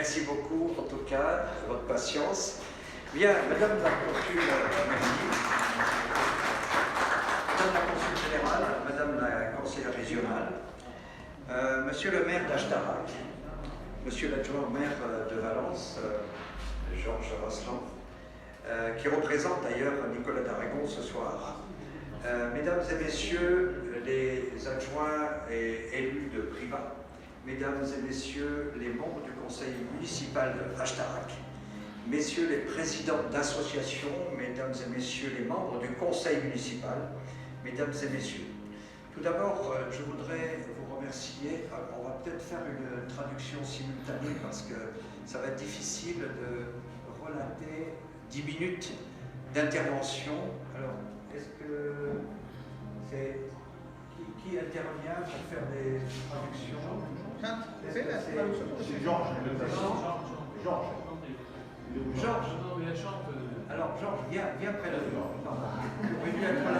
Merci beaucoup, en tout cas, de votre patience. Bien, Madame la Consul, Madame la Consul générale, Madame la Conseillère régionale, Monsieur le maire d'Ashtarack, Monsieur l'adjoint au maire de Valence, Georges Raslan, qui représente d'ailleurs Nicolas d'Aragon ce soir, Mesdames et Messieurs les adjoints et élus de Privas, Mesdames et Messieurs les membres du conseil municipal de Ashtarack, Messieurs les présidents d'associations, Mesdames et Messieurs les membres du conseil municipal, Mesdames et Messieurs. Tout d'abord, je voudrais vous remercier. On va peut-être faire une traduction simultanée parce que ça va être difficile de relater 10 minutes d'intervention. Alors, est-ce que c'est... Qui intervient pour faire des traductions? C'est Georges. Georges. Alors, Georges, viens près de nous. J'aurais dû être là.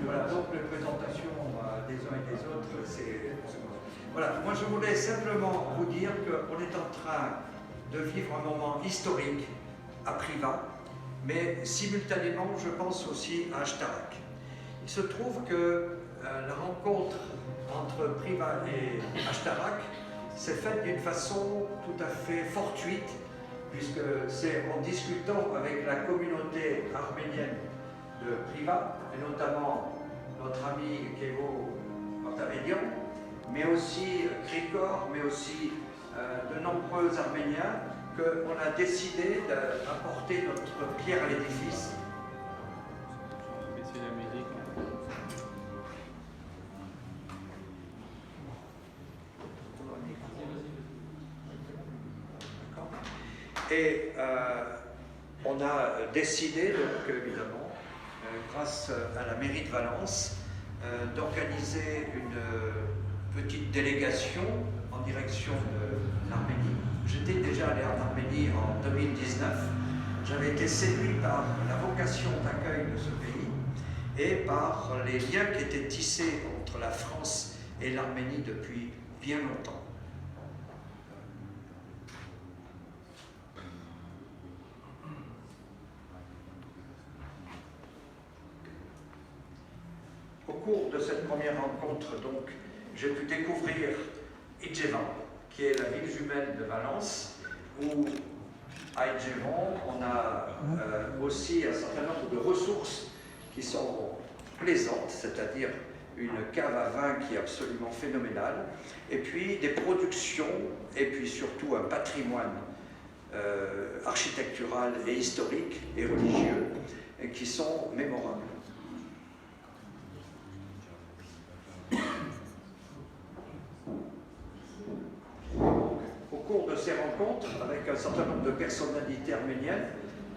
Voilà, donc les présentations des uns et des autres, c'est... Voilà, moi je voulais simplement vous dire qu'on est en train de vivre un moment historique à Privas, mais simultanément, je pense aussi à Ashtarack. Il se trouve que la rencontre entre Privas et Ashtarack s'est faite d'une façon tout à fait fortuite, puisque c'est en discutant avec la communauté arménienne de Privas, et notamment notre ami Kevo Pantamédian, mais aussi Grigor, mais aussi de nombreux Arméniens, qu'on a décidé d'apporter notre pierre à l'édifice. Et on a décidé, donc évidemment, grâce à la mairie de Valence, d'organiser une petite délégation en direction de l'Arménie. J'étais déjà allé en Arménie en 2019. J'avais été séduit par la vocation d'accueil de ce pays et par les liens qui étaient tissés entre la France et l'Arménie depuis bien longtemps. Au cours de cette première rencontre, donc, j'ai pu découvrir Idjevan, qui est la ville jumelle de Valence, où à Idjevan, on a aussi un certain nombre de ressources qui sont plaisantes, c'est-à-dire une cave à vin qui est absolument phénoménale, et puis des productions, et puis surtout un patrimoine architectural et historique et religieux qui sont mémorables. Au cours de ces rencontres, avec un certain nombre de personnalités arméniennes,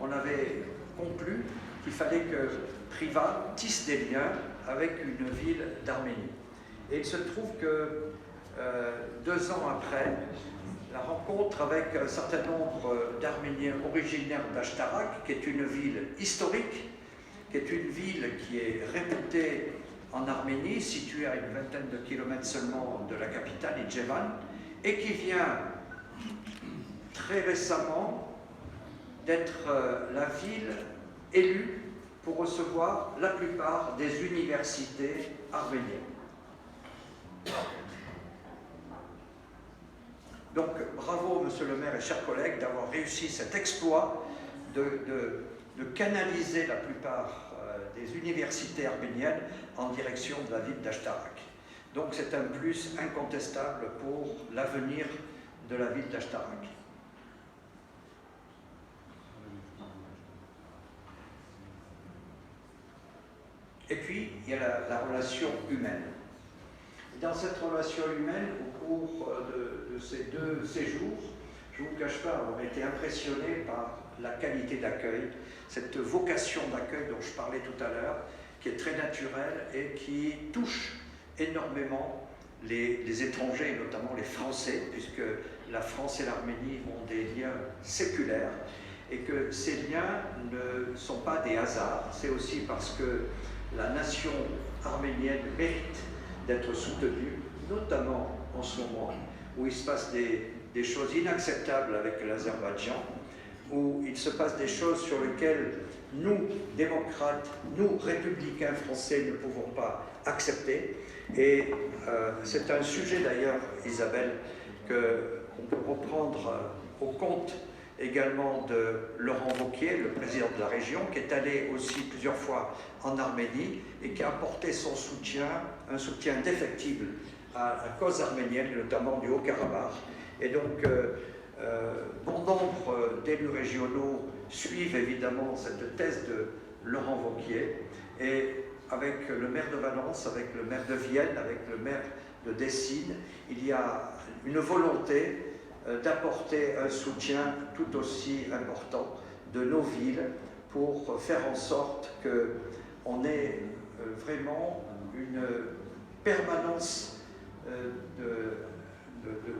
on avait conclu qu'il fallait que Privas tisse des liens avec une ville d'Arménie. Et il se trouve que 2 ans après, la rencontre avec un certain nombre d'Arméniens originaires d'Ashtarack, qui est une ville historique, qui est une ville qui est réputée en Arménie, située à une vingtaine de kilomètres seulement de la capitale, Idjevan, et qui vient très récemment d'être la ville élue pour recevoir la plupart des universités arméniennes. Donc bravo monsieur le maire et chers collègues d'avoir réussi cet exploit de canaliser la plupart des universités arméniennes en direction de la ville d'Ashtarack. Donc c'est un plus incontestable pour l'avenir de la ville d'Ashtarack. Et puis, il y a la relation humaine. Dans cette relation humaine, au cours de ces 2 séjours, je ne vous cache pas avoir été impressionné par la qualité d'accueil, cette vocation d'accueil dont je parlais tout à l'heure, qui est très naturelle et qui touche énormément les étrangers, et notamment les Français, puisque la France et l'Arménie ont des liens séculaires, et que ces liens ne sont pas des hasards, c'est aussi parce que la nation arménienne mérite d'être soutenue, notamment en ce moment, où il se passe des choses inacceptables avec l'Azerbaïdjan, où il se passe des choses sur lesquelles nous, démocrates, nous, républicains français, ne pouvons pas accepter. Et c'est un sujet d'ailleurs, Isabelle, qu'on peut reprendre au compte également de Laurent Wauquiez, le président de la région, qui est allé aussi plusieurs fois en Arménie et qui a apporté son soutien, un soutien indéfectible à la cause arménienne, notamment du Haut-Karabakh. Et donc, bon nombre d'élus régionaux suivent évidemment cette thèse de Laurent Wauquiez, et avec le maire de Valence, avec le maire de Vienne, avec le maire de Dessine, il y a une volonté d'apporter un soutien tout aussi important de nos villes pour faire en sorte qu'on ait vraiment une permanence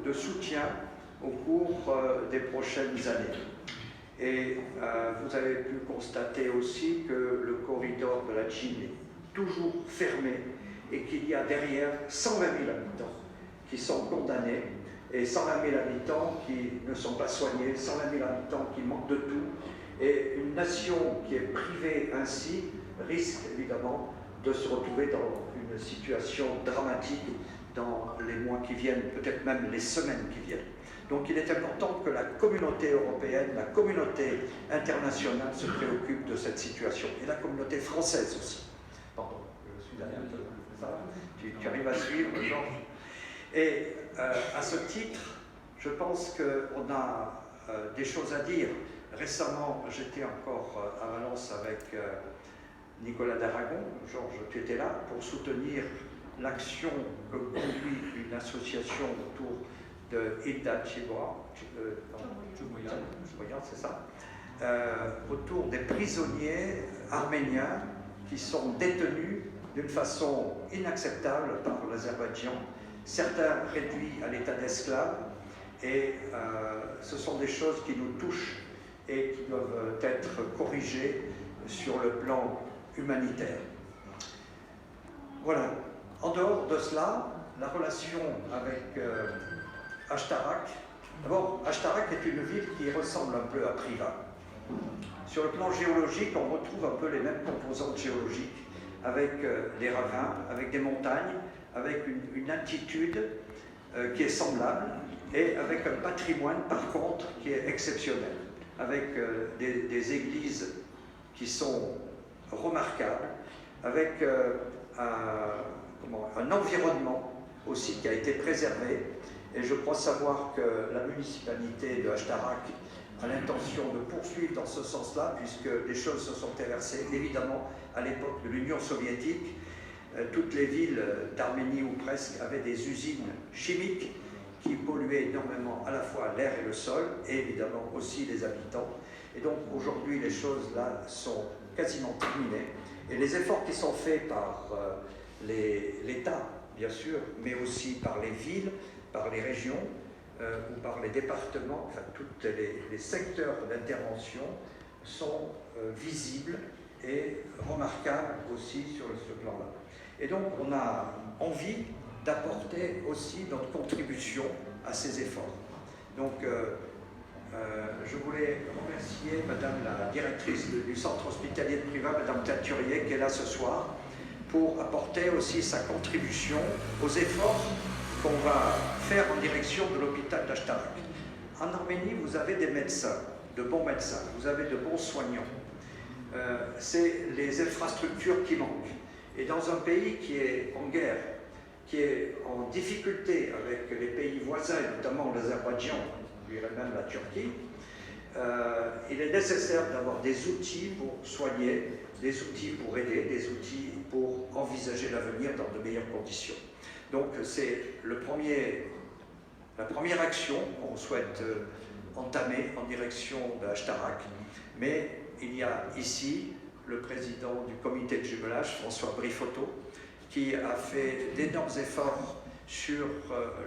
de soutien au cours des prochaines années. Et vous avez pu constater aussi que le corridor de la Chine est toujours fermé et qu'il y a derrière 120 000 habitants qui sont condamnés et 120 000 habitants qui ne sont pas soignés, 120 000 habitants qui manquent de tout. Et une nation qui est privée ainsi risque évidemment de se retrouver dans une situation dramatique dans les mois qui viennent, peut-être même les semaines qui viennent. Donc il est important que la communauté européenne, la communauté internationale se préoccupe de cette situation, et la communauté française aussi. Pardon, je suis derrière, ça va ? Tu arrives à suivre, Georges ? Et à ce titre, je pense qu'on a des choses à dire. Récemment, j'étais encore à Valence avec Nicolas d'Aragon. Georges, tu étais là pour soutenir l'action que conduit une association autour de Hilda Tchiboyan, c'est ça, autour des prisonniers arméniens qui sont détenus d'une façon inacceptable par l'Azerbaïdjan, certains réduits à l'état d'esclaves, et ce sont des choses qui nous touchent et qui doivent être corrigées sur le plan humanitaire. Voilà. En dehors de cela, la relation avec Ashtarak. D'abord, Ashtarak est une ville qui ressemble un peu à Privas. Sur le plan géologique, on retrouve un peu les mêmes composantes géologiques, avec des ravins, avec des montagnes, avec une altitude qui est semblable, et avec un patrimoine, par contre, qui est exceptionnel, avec des églises qui sont remarquables, avec un environnement aussi qui a été préservé. Et je crois savoir que la municipalité de Ashtarak a l'intention de poursuivre dans ce sens-là, puisque les choses se sont inversées. Évidemment, à l'époque de l'Union soviétique, toutes les villes d'Arménie ou presque avaient des usines chimiques qui polluaient énormément à la fois l'air et le sol, et évidemment aussi les habitants. Et donc aujourd'hui, les choses là sont quasiment terminées. Et les efforts qui sont faits par l'État, bien sûr, mais aussi par les villes, par les régions ou par les départements, enfin tous les secteurs d'intervention sont visibles et remarquables aussi sur ce plan-là. Et donc on a envie d'apporter aussi notre contribution à ces efforts. Donc je voulais remercier Madame la directrice du centre hospitalier de Privas, Madame Taturier, qui est là ce soir, pour apporter aussi sa contribution aux efforts qu'on va faire en direction de l'hôpital d'Ashtarak. En Arménie, vous avez des médecins, de bons médecins, vous avez de bons soignants. C'est les infrastructures qui manquent. Et dans un pays qui est en guerre, qui est en difficulté avec les pays voisins, notamment l'Azerbaïdjan, je dirais même la Turquie, il est nécessaire d'avoir des outils pour soigner, des outils pour aider, des outils pour envisager l'avenir dans de meilleures conditions. Donc c'est la première action qu'on souhaite entamer en direction de Ashtarak. Mais il y a ici le président du comité de jumelage, François Brifotto, qui a fait d'énormes efforts sur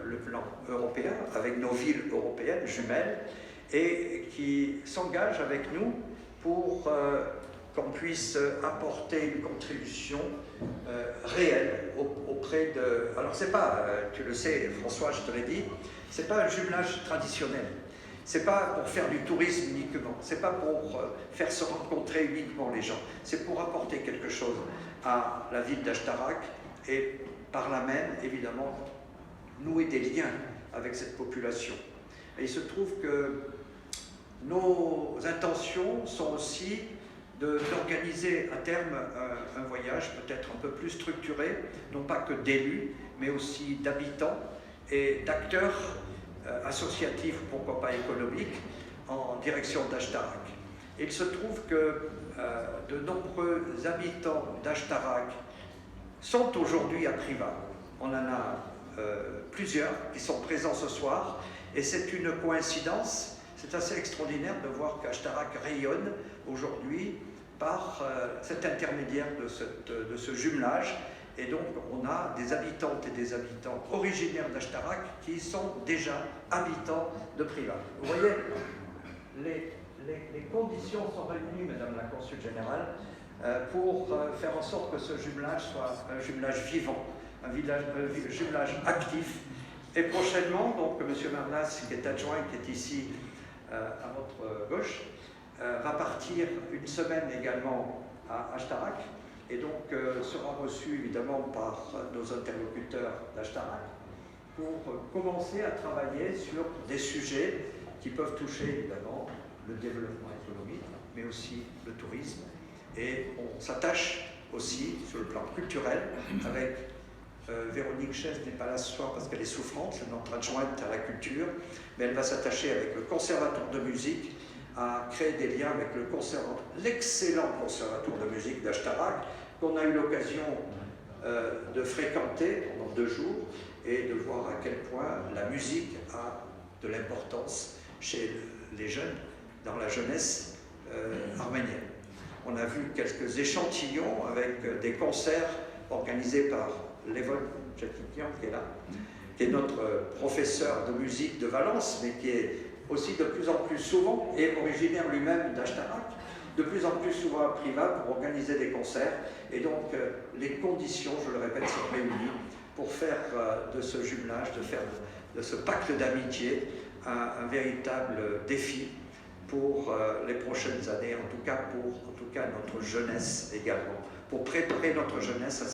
le plan européen, avec nos villes européennes jumelles, et qui s'engage avec nous pour qu'on puisse apporter une contribution réelle auprès de... Alors c'est pas, tu le sais François, je te l'ai dit, c'est pas un jumelage traditionnel. C'est pas pour faire du tourisme uniquement, c'est pas pour faire se rencontrer uniquement les gens, c'est pour apporter quelque chose à la ville d'Ashtarak et par là même, évidemment, nouer des liens avec cette population. Et il se trouve que nos intentions sont aussi d'organiser à terme un voyage peut-être un peu plus structuré, non pas que d'élus, mais aussi d'habitants et d'acteurs associatifs, pourquoi pas économiques, en direction d'Ashtarak. Il se trouve que de nombreux habitants d'Ashtarak sont aujourd'hui à Privas. On en a plusieurs qui sont présents ce soir, et c'est une coïncidence. C'est assez extraordinaire de voir qu'Ashtarak rayonne aujourd'hui par cet intermédiaire de ce jumelage. Et donc, on a des habitantes et des habitants originaires d'Ashtarak qui sont déjà habitants de Privas. Vous voyez, les conditions sont réunies, Madame la Consul Générale, pour faire en sorte que ce jumelage soit un jumelage vivant, un jumelage actif. Et prochainement, donc, M. Marnas, qui est adjoint, qui est ici à votre gauche, va partir une semaine également à Ashtarak, et donc sera reçu évidemment par nos interlocuteurs d'Ashtarak pour commencer à travailler sur des sujets qui peuvent toucher évidemment le développement économique, mais aussi le tourisme. Et on s'attache aussi sur le plan culturel avec Véronique Chess n'est pas là ce soir parce qu'elle est souffrante, c'est notre adjointe à la culture, mais elle va s'attacher avec le conservatoire de musique à créer des liens avec l'excellent conservatoire de musique d'Ashtarak, qu'on a eu l'occasion de fréquenter pendant 2 jours et de voir à quel point la musique a de l'importance chez les jeunes, dans la jeunesse arménienne. On a vu quelques échantillons avec des concerts organisés par Levon Tchakitian, qui est là, qui est notre professeur de musique de Valence, mais qui est aussi de plus en plus souvent, et originaire lui-même d'Ashtarak, de plus en plus souvent à Privas pour organiser des concerts. Et donc, les conditions, je le répète, sont réunies pour faire de ce jumelage, de faire de ce pacte d'amitié un véritable défi pour les prochaines années, en tout cas pour notre jeunesse également, pour préparer notre jeunesse à